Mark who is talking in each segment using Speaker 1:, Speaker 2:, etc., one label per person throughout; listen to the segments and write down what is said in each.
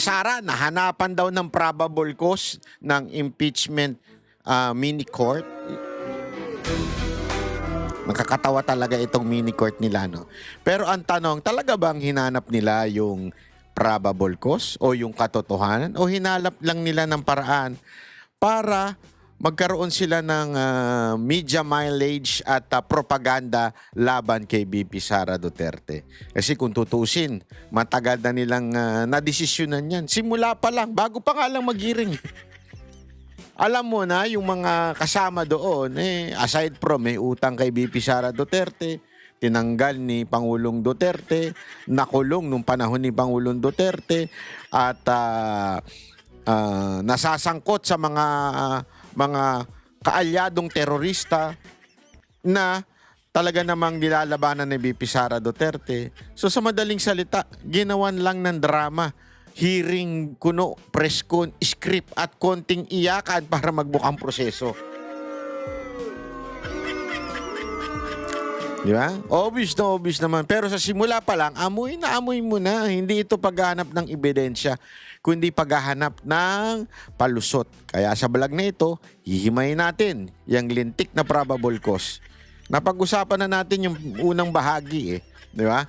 Speaker 1: Sara, nahanapan daw ng probable cause ng impeachment mini court. Nakakatawa talaga itong mini court nila, no? Pero ang tanong, talaga bang hinanap nila yung probable cause o yung katotohanan o hinalap lang nila ng paraan para magkaroon sila ng media mileage at propaganda laban kay BP Sara Duterte? Kasi kung tutusin, matagal na nilang nadesisyonan yan. Simula pa lang, bago pa nga lang mag-hearing. Alam mo na, yung mga kasama doon, aside from may utang kay BP Sara Duterte, tinanggal ni Pangulong Duterte, nakulong nung panahon ni Pangulong Duterte, at nasasangkot sa mga kaalyadong terorista na talaga namang nilalabanan ni BP Sara Duterte. So sa madaling salita, ginawan lang ng drama, hearing kuno, press con, script at konting iyakan para magbukang proseso. Di ba? Obvious naman. Pero sa simula pa lang, amoy na amoy mo na. Hindi ito paghahanap ng ebidensya, kundi paghahanap ng palusot. Kaya sa vlog na ito, hihimayin natin yung lintik na probable cause. Napag-usapan na natin yung unang bahagi Di ba?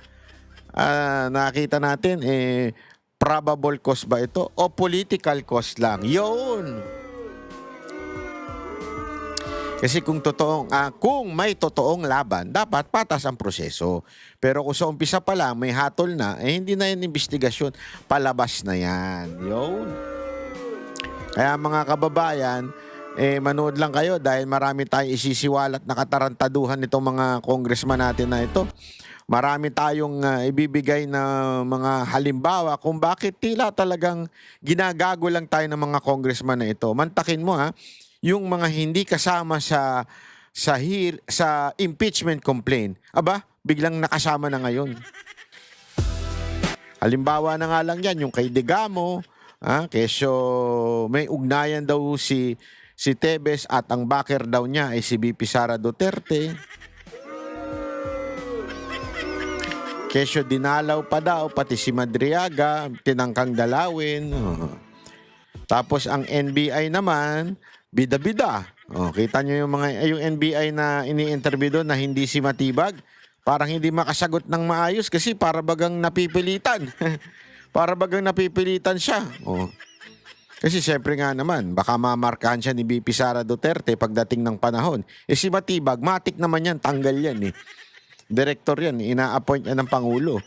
Speaker 1: Nakita natin, probable cause ba ito o political cause lang? Yun! Kasi kung may totoong laban, dapat patas ang proseso. Pero kung sa umpisa pa lang may hatol na, hindi na yan investigasyon, palabas na yan. Yun. Kaya mga kababayan, manood lang kayo dahil marami tayong isisiwalat na katarantaduhan nitong mga congressman natin na ito. Marami tayong ibibigay na mga halimbawa kung bakit tila talagang ginagago lang tayo ng mga congressman na ito. Mantakin mo yung mga hindi kasama sa impeachment complaint. Aba, biglang nakasama na ngayon. Halimbawa na nga lang yan, yung kay Digamo, kesyo may ugnayan daw si Tebes at ang backer daw niya ay si BP Sara Duterte. Kesyo dinalaw pa daw, pati si Madriaga, tinangkang dalawin. Tapos ang NBI naman, bida-bida. Kita nyo yung NBI na ini-interview doon na hindi si Matibag. Parang hindi makasagot ng maayos kasi para bagang napipilitan. Para bagang napipilitan siya. Kasi siyempre nga naman, baka mamarkahan siya ni BP Sara Duterte pagdating ng panahon. Si Matibag, matik naman yan, tanggal yan Director yan, ina-appoint yan ng Pangulo.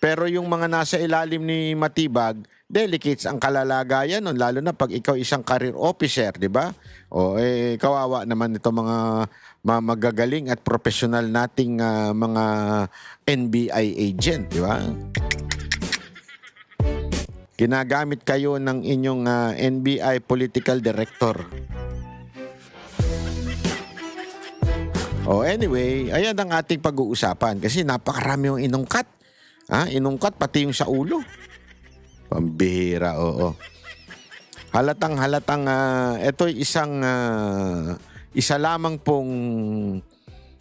Speaker 1: Pero yung mga nasa ilalim ni Matibag, delicates ang kalalagayan nun, lalo na pag ikaw isang career officer, di ba? Kawawa naman ito mga magagaling at professional nating mga NBI agent, di ba? Ginagamit kayo ng inyong NBI political director. Anyway, ayan ang ating pag-uusapan kasi napakarami yung inungkat. Inungkat pati yung sa ulo. Pambihira, oo. Halatang ito'y isa lamang pong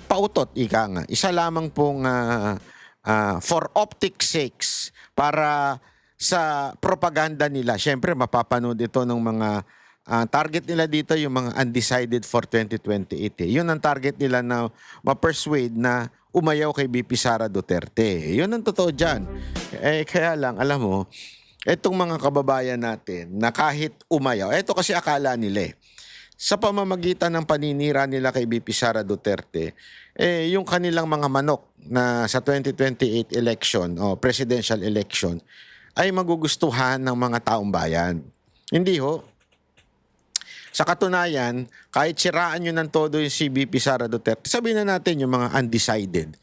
Speaker 1: pautot, ika nga. Isa lamang pong for optic sakes para sa propaganda nila. Siyempre, mapapanood ito ng mga target nila dito yung mga undecided for 2028. Yun ang target nila na ma-persuade na umayaw kay BP Sara Duterte. Yun ang totoo dyan. Kaya lang, alam mo, etong mga kababayan natin na kahit umayaw, eto kasi akala nila sa pamamagitan ng paninira nila kay BP Sara Duterte, yung kanilang mga manok na sa 2028 election o presidential election ay magugustuhan ng mga taong bayan. Hindi ho. Sa katunayan, kahit siraan nyo ng todo yung si BP Sara Duterte, sabihin na natin yung mga undecided.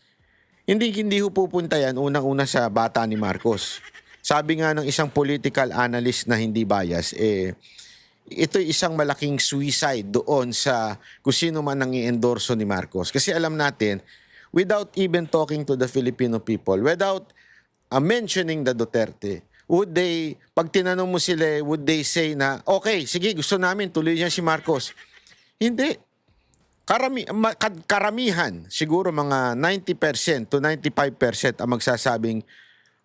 Speaker 1: Hindi ho pupunta yan unang-una sa bata ni Marcos. Sabi nga ng isang political analyst na hindi bias, ito'y isang malaking suicide doon sa kung sino man ang i-endorso ni Marcos. Kasi alam natin, without even talking to the Filipino people, without mentioning the Duterte, pag tinanong mo sila, would they say na, okay, sige, gusto namin, tuloy niya si Marcos? Hindi. Karamihan, siguro mga 90% to 95% ang magsasabing,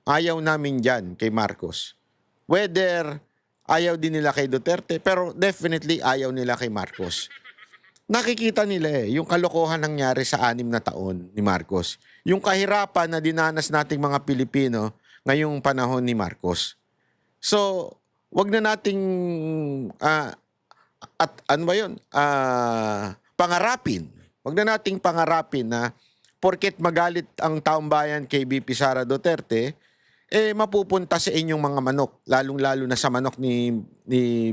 Speaker 1: ayaw namin dyan kay Marcos. whether ayaw din nila kay Duterte, pero definitely ayaw nila kay Marcos. Nakikita nila yung kalokohan nangyari sa 6 na taon ni Marcos. Yung kahirapan na dinanas nating mga Pilipino ngayong panahon ni Marcos. So, wag na nating pangarapin. Wag na nating pangarapin na porket magalit ang taong bayan kay BP Sara Duterte, mapupunta sa inyong mga manok, lalong-lalo na sa manok ni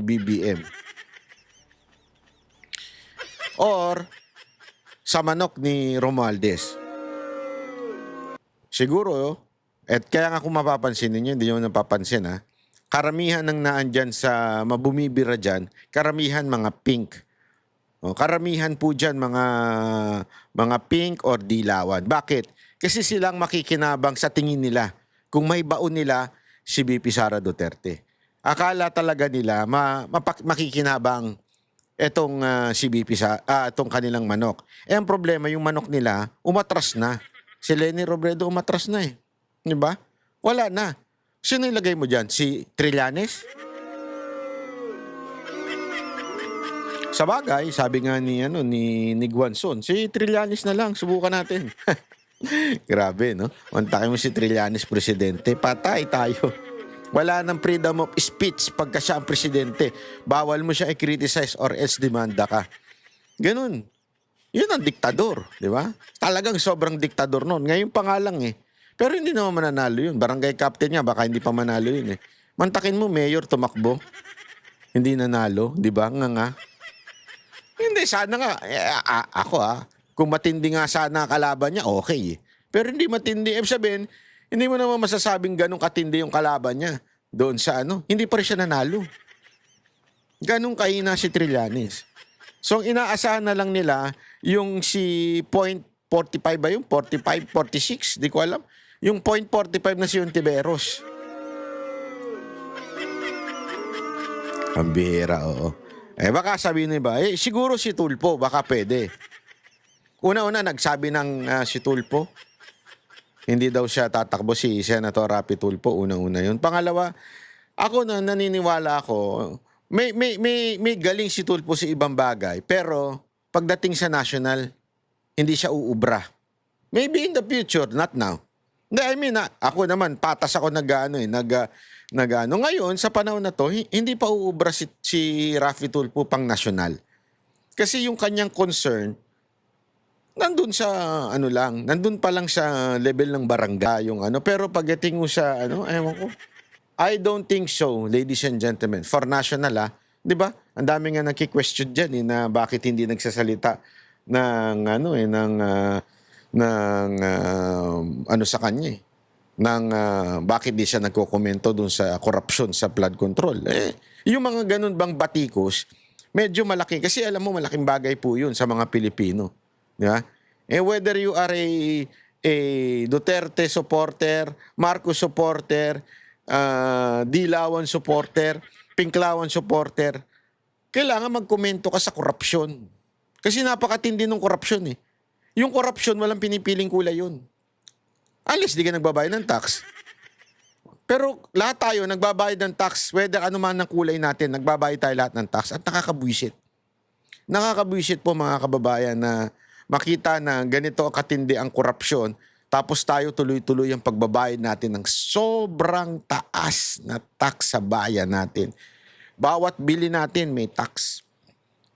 Speaker 1: BBM. Or sa manok ni Romualdez. Siguro, at kaya nga kung mapapansin ninyo, hindi nyo napapansin karamihan ng naandyan sa mabumibira dyan, karamihan mga pink. Karamihan po dyan mga pink or dilawan. Bakit? Kasi silang makikinabang sa tingin nila kung may baon nila si BP Sara Duterte. Akala talaga nila makikinabang etong si BP itong kanilang manok. Ang problema, yung manok nila umatras na. Si Leni Robredo umatras na eh. 'Di ba? Wala na. Sino ilagay mo diyan? Si Trillanes? Sa bagay, sabi nga ni Guanzon, si Trillanes na lang, subukan natin. Grabe, no? Mantakin mo si Trillanes presidente, patay tayo. Wala nang freedom of speech pagka siya ang presidente. Bawal mo siya i-criticize or else demanda ka. Ganun. Yun ang diktador, di ba? Talagang sobrang diktador noon. Ngayon pa nga lang eh. Pero hindi naman mananalo yun. Barangay captain nga, baka hindi pa manalo yun eh. Mantakin mo, mayor tumakbo. Hindi nanalo, di ba? Nga. Hindi, sana nga. Kung matindi nga sana kalaban niya, okay eh. Pero hindi matindi. Sabihin, hindi mo naman masasabing ganun katindi yung kalaban niya. Doon sa hindi pa rin siya nanalo. Ganun kahina si Trillanes. So, ang inaasahan na lang nila, yung si .45 ba yung 45, 46, di ko alam. Yung .45 na si Ontiveros. Ang bihira, oo. Baka sabihin nila ba, siguro si Tulfo, baka pwede. Una-una, nagsabi ng si Tulfo, hindi daw siya tatakbo, si Senator Rapi Tulfo, una-una yun. Pangalawa, ako naniniwala ako, may galing si Tulfo sa ibang bagay, pero pagdating sa national, hindi siya uubra. Maybe in the future, not now. Hindi, ako naman, patas ako Ngayon, sa panahon na to, hindi pa uubra si Rafi Tulfo pang national. Kasi yung kanyang concern, nandun sa nandun pa lang sa level ng barangay yung pero pagdating mo sa ewan ko. I don't think so, ladies and gentlemen. For national 'di ba? Ang dami nga nagki-question diyan na bakit hindi nagsasalita ng sa kanya bakit di siya nagko-komento dun sa korupsyon sa flood control. Yung mga ganun bang batikos, medyo malaki kasi alam mo malaking bagay po 'yun sa mga Pilipino. Di ba? Whether you are a Duterte supporter, Marcos supporter, Dilawan supporter, Pinklawan supporter, kailangan magkomento ka sa korupsyon. Kasi napakatindi ng korupsyon eh. Yung korupsyon, walang pinipiling kulay yun. Unless di ka nagbabayad ng tax. Pero lahat tayo nagbabayad ng tax, whether ano man ang kulay natin, nagbabayad tayo lahat ng tax at nakakabwisit. Nakakabwisit po mga kababayan na makita na ganito katindi ang korupsyon, tapos tayo tuloy-tuloy ang pagbabayad natin ng sobrang taas na tax sa bayan natin. Bawat bili natin may tax.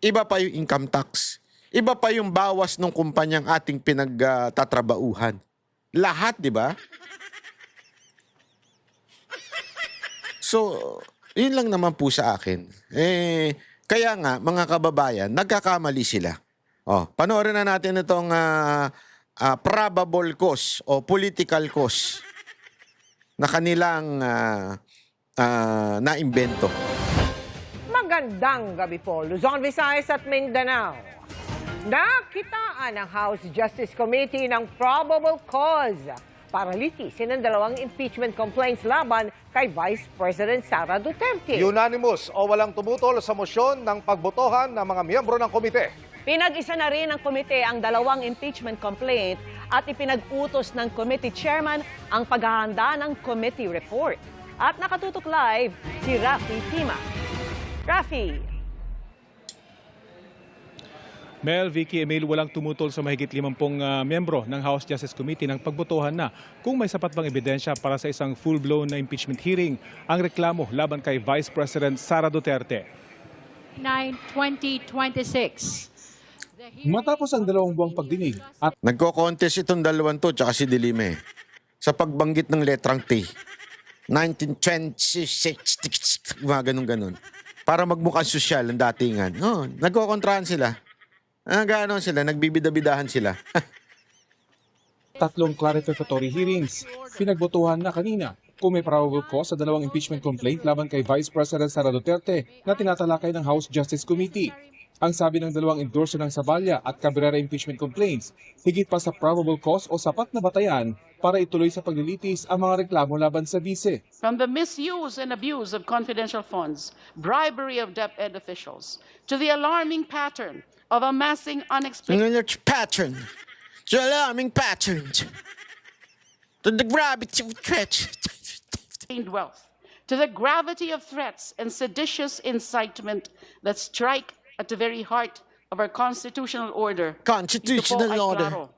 Speaker 1: Iba pa yung income tax. Iba pa yung bawas ng kumpanyang ating pinagtatrabauhan. Lahat, di ba? So, yun lang naman po sa akin. Kaya nga, mga kababayan, nagkakamali sila. Panoorin na natin itong probable cause o political cause na kanilang naimbento.
Speaker 2: Magandang gabi po, Luzon, Visayas at Mindanao. Nakitaan ng House Justice Committee ng probable cause para litisin ang 2 impeachment complaints laban kay Vice President Sara Duterte.
Speaker 3: Unanimous o walang tumutol sa mosyon ng pagbotohan ng mga miyembro ng komite.
Speaker 4: Pinag-isa na rin ng komite ang 2 impeachment complaint at ipinag-utos ng committee chairman ang paghahanda ng committee report. At nakatutok live si Rafi Tima. Rafi.
Speaker 5: Mel, Vicky, Emil, walang tumutol sa mahigit 50 miyembro ng House Justice Committee ng pagbotohan na kung may sapat bang ebidensya para sa isang full-blown na impeachment hearing ang reklamo laban kay Vice President Sara Duterte.
Speaker 6: 9/2026.
Speaker 7: Matapos ang 2 buwang pagdinig at
Speaker 1: Nagko-contest itong dalawang to, tsaka si Dilime. Sa pagbanggit ng letrang T. 1926, mga ganun-ganun. Para magmukhang sosyal ang datingan. Oh, nagkokontrahan sila. Gano'n sila, nagbibida-bidahan sila.
Speaker 7: 3 clarificatory hearings. Pinagbotohan na kanina kung may probable cause sa 2 impeachment complaint laban kay Vice President Sara Duterte na tinatalakay ng House Justice Committee. Ang sabi ng 2 endorser ng Zavalya at Cabrera impeachment complaints, higit pa sa probable cause o sapat na batayan para ituloy sa paglilitis ang mga reklamo laban sa vice.
Speaker 6: From the misuse and abuse of confidential funds, bribery of DepEd officials, to the alarming pattern of amassing unexplained
Speaker 1: Pattern. The alarming pattern. The gravity of threats.
Speaker 6: wealth, to the gravity of threats and seditious incitement that strike at the very heart of our constitutional order.
Speaker 1: Constitutional
Speaker 6: Ito po ay
Speaker 1: order.
Speaker 6: klaro.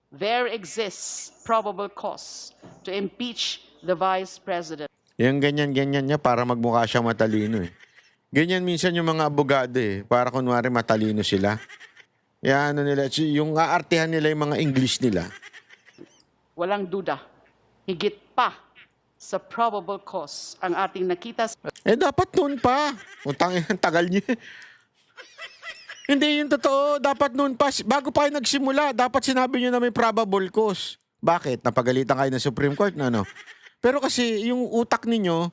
Speaker 6: There exists probable cause to impeach the Vice President.
Speaker 1: Yung ganyan-ganyan niya para magmukha siya matalino eh. Ganyan minsan yung mga abogado eh. Para kunwari matalino sila. Yan ano nila, yung aartehan nila yung mga English nila.
Speaker 6: Walang duda, higit pa sa probable cause ang ating nakita sa
Speaker 1: Dapat noon pa. Utang ang tagal niya. Hindi yung totoo. Dapat noon pa. Bago pa kayo nagsimula, dapat sinabi niyo na may probable cause. Bakit? Napagalitan kayo ng Supreme Court na no? Pero kasi yung utak ninyo,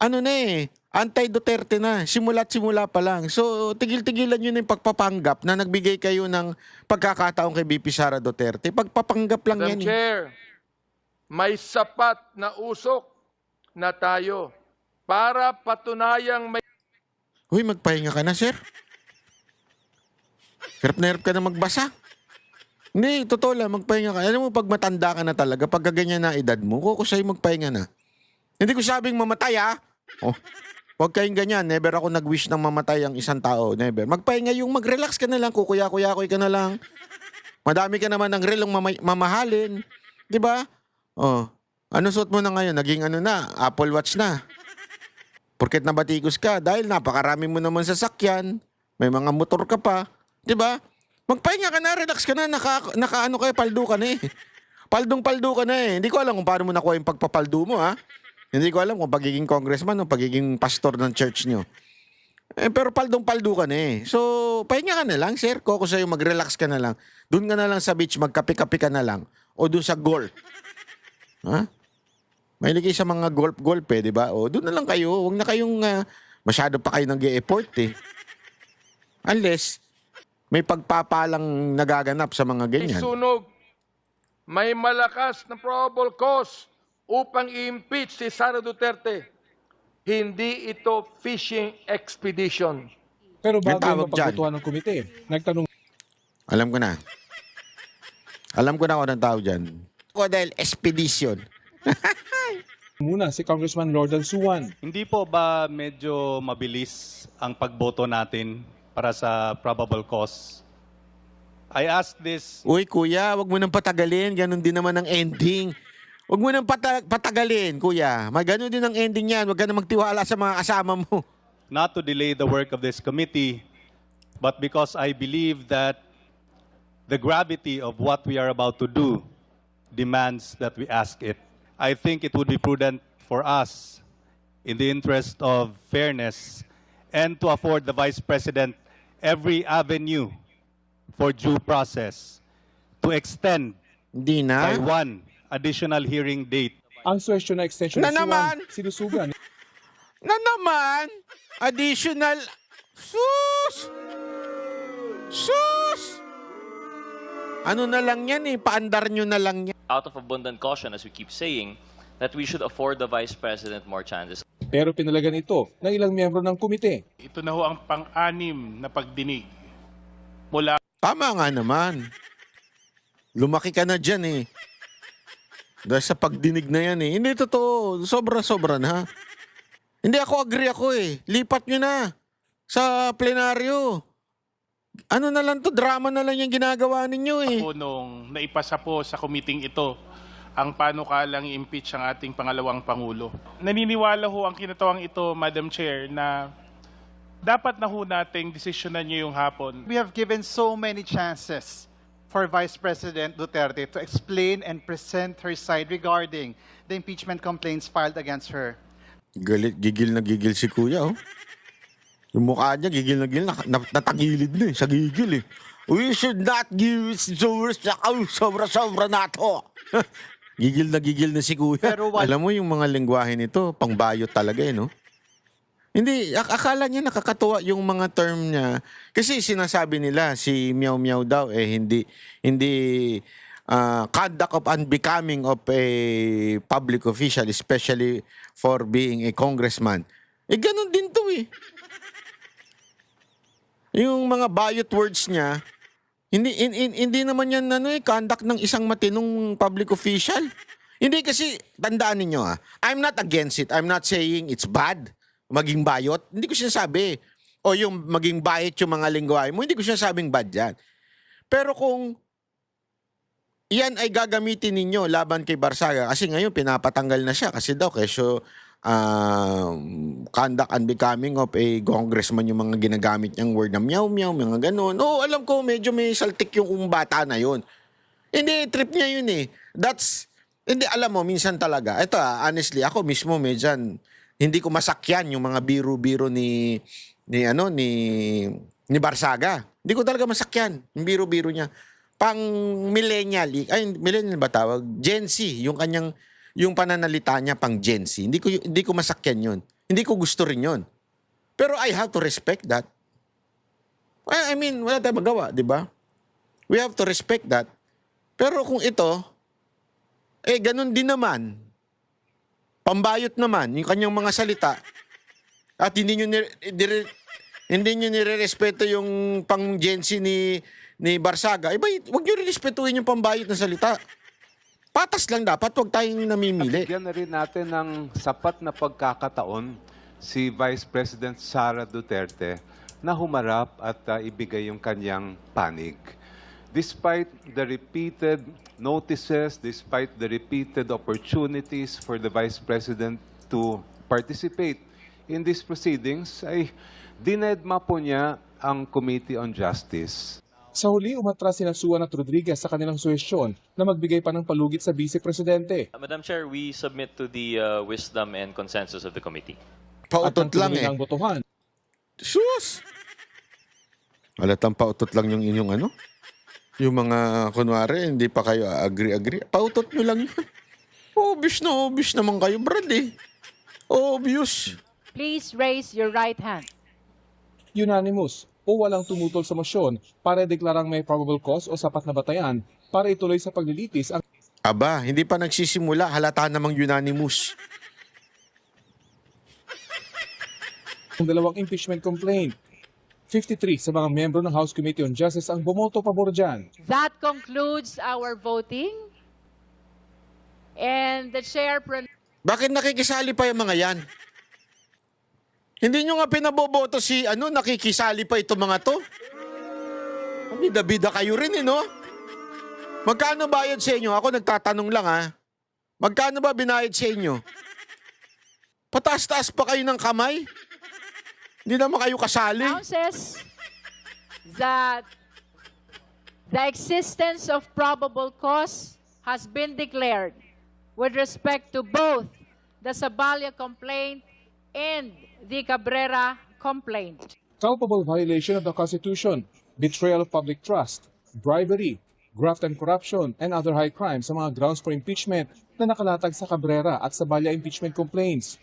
Speaker 1: ano na eh, anti-Duterte na. Simula't-simula pa lang. So, tigil-tigilan nyo na yung pagpapanggap na nagbigay kayo ng pagkakataon kay BP Sara Duterte. Pagpapanggap lang
Speaker 8: Madam
Speaker 1: yan.
Speaker 8: Chair, may sapat na usok na tayo para patunayang may
Speaker 1: Uy, magpahinga ka na, sir. Hirap na hirap ka na magbasa. Hindi, totoo lang, magpahinga ka. Alam mo, pag matanda ka na talaga, pag ganyan na edad mo, kukusay magpahinga na. Hindi ko sabing mamatay, ha? Oh, huwag kayong ganyan. Never ako nag-wish ng mamatay ang isang tao. Never. Magpahinga yung mag-relax ka na lang, kukuya-kuya-kuy ka na lang. Madami ka naman ng relong mamahalin. Di ba? Oh, ano suot mo na ngayon? Naging ano na, Apple Watch na. Porket nabatikos ka, dahil napakarami mo naman sasakyan, may mga motor ka pa. Di ba? Magpahinga ka na, relax ka na, nakaano kayo, paldo ka na eh. Paldong-paldo ka na eh. Hindi ko alam kung paano mo nakuha yung pagpapaldo mo, ha? Hindi ko alam kung pagiging congressman o pagiging pastor ng church nyo. Pero paldong-paldo ka na eh. So, pahinga ka na lang, sir. Koko sa'yo, mag-relax ka na lang. Doon ka na lang sa beach, magkape-kape ka na lang. O doon sa golf. Ha? Mahilig kayo sa mga golf eh, di ba? O doon na lang kayo. Huwag na kayong masyado pa kayo nag-e-effort eh. Unless may pagpapalang nagaganap sa mga ganyan.
Speaker 8: sunog, may malakas na probable cause upang i-impeach si Sara Duterte. Hindi ito fishing expedition.
Speaker 7: pero
Speaker 1: May
Speaker 7: bago
Speaker 1: tawag
Speaker 7: ang pagbotohan ng komite, nagtanong
Speaker 1: Alam ko na. Alam ko na kung anong tawag dyan. Ako dahil expedition.
Speaker 7: muna si Congressman Lordan Suwan.
Speaker 9: Hindi po ba medyo mabilis ang pagboto natin para sa probable cause? I ask this,
Speaker 1: Uy, kuya, wag mo nang patagalin. Ganon din naman ang ending. Wag mo nang patagalin, kuya. Ganon din ang ending yan. Wag ka na magtiwala sa mga kasama mo.
Speaker 9: not to delay the work of this committee, but because I believe that the gravity of what we are about to do demands that we ask it. I think it would be prudent for us, in the interest of fairness, and to afford the Vice President every avenue for due process, to extend
Speaker 1: Hindi
Speaker 9: by
Speaker 1: na.
Speaker 9: one additional hearing date.
Speaker 7: Ang suwestyon na extension
Speaker 1: Na
Speaker 7: ni Suwan,
Speaker 1: naman!
Speaker 7: sinusugan
Speaker 1: Na naman, additional. Sus! Sus! Ano na lang yan eh. Paandar nyo na lang yan.
Speaker 10: Out of abundant caution, as we keep saying, that we should afford the Vice President more chances.
Speaker 7: pero pinalagan ito ng ilang miyembro ng komite.
Speaker 11: Ito na ho ang pang-anim na pagdinig mula
Speaker 1: Tama nga naman. Lumaki ka na dyan eh. Dahil sa pagdinig na yan eh. Hindi totoo. Sobra-sobra na. Hindi ako agree ako eh. Lipat nyo na sa plenaryo. Ano na lang to, drama na lang yung ginagawa ninyo eh.
Speaker 11: Po nung naipasa po sa committee ito ang panukalang i-impeach ang ating pangalawang Pangulo. Naniniwala ho ang kinatawang ito, Madam Chair, na dapat na ho nating desisyonan niyo yung hapon.
Speaker 12: We have given so many chances for Vice President Duterte to explain and present her side regarding the impeachment complaints filed against her.
Speaker 1: Gigil na gigil si Kuya oh. Yung mukha niya gigil na gigil, natagilid na eh, sa gigil eh. We should not give it sobra-sobra na to. Gigil na si Kuya.
Speaker 12: Pero
Speaker 1: Alam mo yung mga lengguwahe nito, pangbayot talaga eh, no? Hindi, akala niya nakakatuwa yung mga term niya. Kasi sinasabi nila, si Meow Meow daw, eh hindi conduct of unbecoming of a public official, especially for being a congressman. Eh, ganun din to eh. Yung mga bayot words niya, hindi naman yan conduct ng isang matinong public official. Hindi kasi, tandaan ninyo I'm not against it. I'm not saying it's bad, maging bayot. Hindi ko sinasabi. O yung maging bayot yung mga lingwahe mo, hindi ko sinasabing bad yan. Pero kung iyan ay gagamitin ninyo laban kay Barsaga, kasi ngayon pinapatanggal na siya kasi daw kesyo conduct unbecoming of a congressman yung mga ginagamit niyang word na meow meow, mga ganun. Oo, alam ko medyo may saltik yung bata na yun. Hindi, trip niya yun eh. Hindi, alam mo, minsan talaga. Ito honestly, ako mismo medyan, hindi ko masakyan yung mga biro-biro ni Barsaga. Hindi ko talaga masakyan yung biro-biro niya. Pang millennial, millennial ba tawag? Gen Z, yung pananalita niya pang Gen Z. Hindi ko masakyan yun. Hindi ko gusto rin yun. Pero I have to respect that. I mean, wala tayong magawa, di ba? We have to respect that. Pero kung ito, ganun din naman. Pambayot naman, yung kanyang mga salita. At hindi nyo nire-respeto yung pang Gen Z ni Barsaga. Huwag nyo rin-respetuhin yung pambayot na salita. Patas lang dapat, huwag tayong namimili.
Speaker 13: Bigyan na rin natin ng sapat na pagkakataon si Vice President Sara Duterte na humarap at ibigay yung kanyang panig. Despite the repeated notices, despite the repeated opportunities for the Vice President to participate in these proceedings, ay dinedma po niya ang Committee on Justice.
Speaker 7: Sa huli, umatras sina Suan at Rodriguez sa kanilang suhestyon na magbigay pa ng palugit sa Vice Presidente.
Speaker 10: Madam Chair, we submit to the wisdom and consensus of the committee.
Speaker 1: Pautot lang
Speaker 7: ang botohan.
Speaker 1: Sus! Halatang pautot lang yung inyong Yung mga, kunwari, hindi pa kayo agree. Pautot nyo lang yun. Obvious naman kayo, Brad eh. Obvious.
Speaker 4: Please raise your right hand.
Speaker 7: Unanimous o walang tumutol sa mosyon para deklarang may probable cause o sapat na batayan para ituloy sa paglilitis ang
Speaker 1: Aba, hindi pa nagsisimula, halata namang unanimous.
Speaker 7: dalawang impeachment complaint. 53 sa mga miyembro ng House Committee on Justice ang bumoto pabor dyan.
Speaker 4: That concludes our voting. And the chair...
Speaker 1: Bakit nakikisali pa yung mga yan? Hindi nyo nga pinaboboto nakikisali pa itong mga to? Bida-bida kayo rin no? Magkano bayad sa inyo? Ako nagtatanong lang Magkano ba binayad sa inyo? Pataas-taas pa kayo ng kamay? Hindi naman kayo kasali?
Speaker 4: Announces that the existence of probable cause has been declared with respect to both the Sabalia complaint and the Cabrera complaint.
Speaker 7: Culpable violation of the Constitution, betrayal of public trust, bribery, graft and corruption, and other high crimes sa mga grounds for impeachment na nakalatag sa Cabrera at Sabalia impeachment complaints.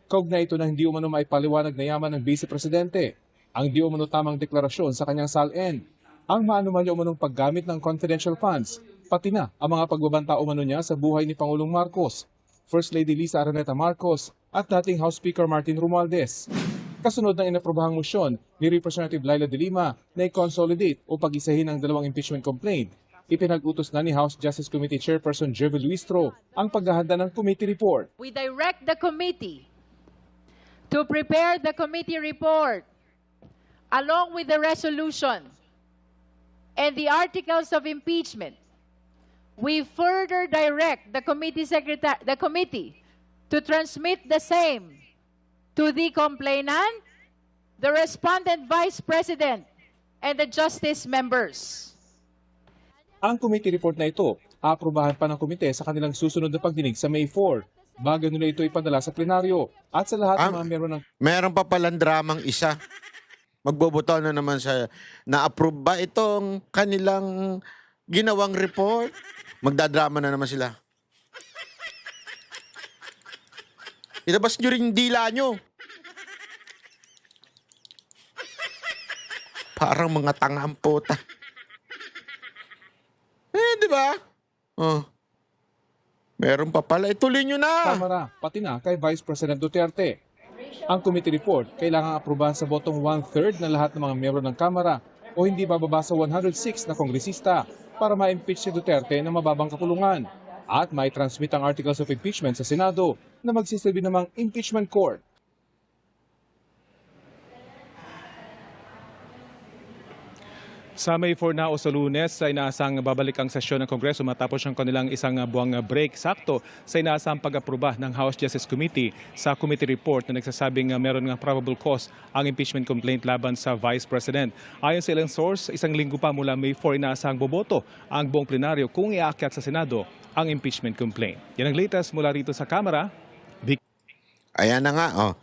Speaker 7: Kaugnay ito na hindi umano maipaliwanag na yaman ng Vice Presidente, ang di umano tamang deklarasyon sa kanyang SALN, ang maanumalya umanong paggamit ng confidential funds, pati na ang mga pagbabanta umano niya sa buhay ni Pangulong Marcos, First Lady Lisa Araneta Marcos, at dating House Speaker Martin Romualdez. Kasunod ng inaprobahang motion ni Representative Laila de Lima na i-consolidate o pag-isahin ang dalawang impeachment complaint, Ipinag-utos na ni House Justice Committee Chairperson Jervy Luistro ang paghahanda ng committee report.
Speaker 14: We direct the committee to prepare the committee report along with the resolution and the articles of impeachment. We further direct the committee to transmit the same to the complainant, the respondent vice president, and the justice members.
Speaker 7: Ang committee report na ito, aprobahan pa ng komite sa kanilang susunod na pagdinig sa May 4. Bago nila ito ipadala sa plenaryo at sa lahat ng mga meron ng...
Speaker 1: Meron pa palang dramang isa. Magboboto na naman sa na-approve ba itong kanilang ginawang report? Magdadrama na naman sila. Ilabas nyo rin yung dila nyo. Parang mga tanga ang puta. Di ba? Oh. Meron pa pala. Ituloy nyo na.
Speaker 7: Kamara, pati na kay Vice President Duterte. Ang committee report kailangang aprobahan sa botong 1/3 ng lahat ng mga miyembro ng Kamara o hindi bababa sa 106 na kongresista para ma-impeach si Duterte ng mababang kapulungan at may transmit ang articles of impeachment sa Senado na magsisilbi namang impeachment court.
Speaker 5: Sa May 4 na o sa Lunes, ay inaasang babalik ang sesyon ng Kongreso matapos ang kanilang isang buwang break. Sakto sa inaasang pag-aproba ng House Justice Committee sa committee report na nagsasabing meron ng probable cause ang impeachment complaint laban sa Vice President. Ayon sa ilang source, isang linggo pa mula May 4 inaasang boboto ang buong plenaryo kung iakyat sa Senado ang impeachment complaint. Yan ang latest mula rito sa Kamara.
Speaker 1: Ayan na nga. Oh.